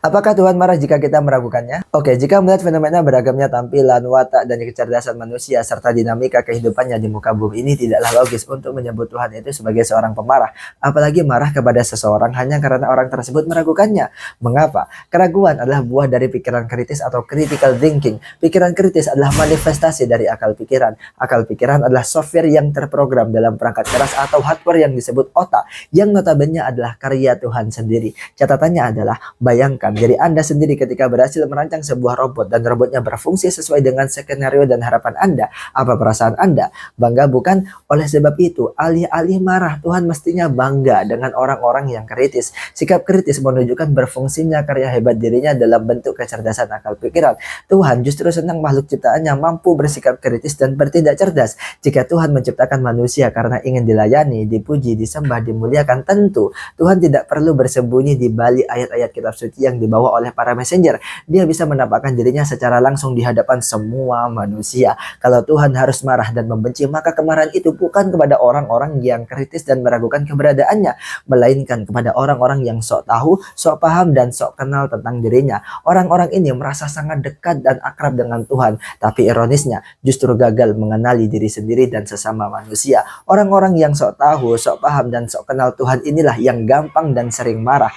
Apakah Tuhan marah jika kita meragukannya? Oke, jika melihat fenomena beragamnya tampilan, watak, dan kecerdasan manusia serta dinamika kehidupannya di muka bumi ini, tidaklah logis untuk menyebut Tuhan itu sebagai seorang pemarah, apalagi marah kepada seseorang hanya karena orang tersebut meragukannya. Mengapa? Keraguan adalah buah dari pikiran kritis atau critical thinking. Pikiran kritis adalah manifestasi dari akal pikiran. Akal pikiran adalah software yang terprogram dalam perangkat keras atau hardware yang disebut otak, yang notabene adalah karya Tuhan sendiri. Catatannya adalah, bayangkan diri Anda sendiri ketika berhasil merancang sebuah robot dan robotnya berfungsi sesuai dengan skenario dan harapan Anda. Apa perasaan Anda? Bangga bukan? Oleh sebab itu, alih-alih marah, Tuhan mestinya bangga dengan orang-orang yang kritis. Sikap kritis menunjukkan berfungsinya karya hebat dirinya dalam bentuk kecerdasan akal pikiran. Tuhan justru senang makhluk ciptaannya mampu bersikap kritis dan bertindak cerdas. Jika Tuhan menciptakan manusia karena ingin dilayani, dipuji, disembah, dimuliakan, tentu Tuhan tidak perlu bersembunyi di balik ayat-ayat kitab suci yang dibawa oleh para messenger. Dia bisa menampakkan dirinya secara langsung di hadapan semua manusia. Kalau Tuhan harus marah dan membenci, maka kemarahan itu bukan kepada orang-orang yang kritis dan meragukan keberadaannya, melainkan kepada orang-orang yang sok tahu, sok paham, dan sok kenal tentang dirinya. Orang-orang ini merasa sangat dekat dan akrab dengan Tuhan, tapi ironisnya justru gagal mengenali diri sendiri dan sesama manusia. Orang-orang yang sok tahu, sok paham, dan sok kenal Tuhan inilah yang gampang dan sering marah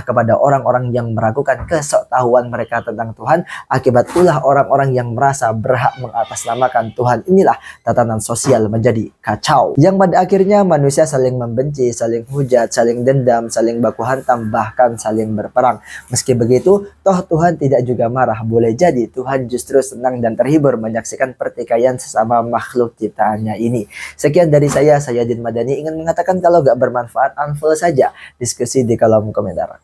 kepada orang-orang yang meragukan kesoktahuan mereka tentang Tuhan. Akibat ulah orang-orang yang merasa berhak mengatasnamakan Tuhan inilah tatanan sosial menjadi kacau, yang pada akhirnya manusia saling membenci, saling hujat, saling dendam, saling baku hantam, bahkan saling berperang. Meski begitu, toh Tuhan tidak juga marah. Boleh jadi Tuhan justru senang dan terhibur menyaksikan pertikaian sesama makhluk ciptaannya ini. Sekian dari saya Din Madani, ingin mengatakan kalau gak bermanfaat unfollow saja. Diskusi di kolom komentar.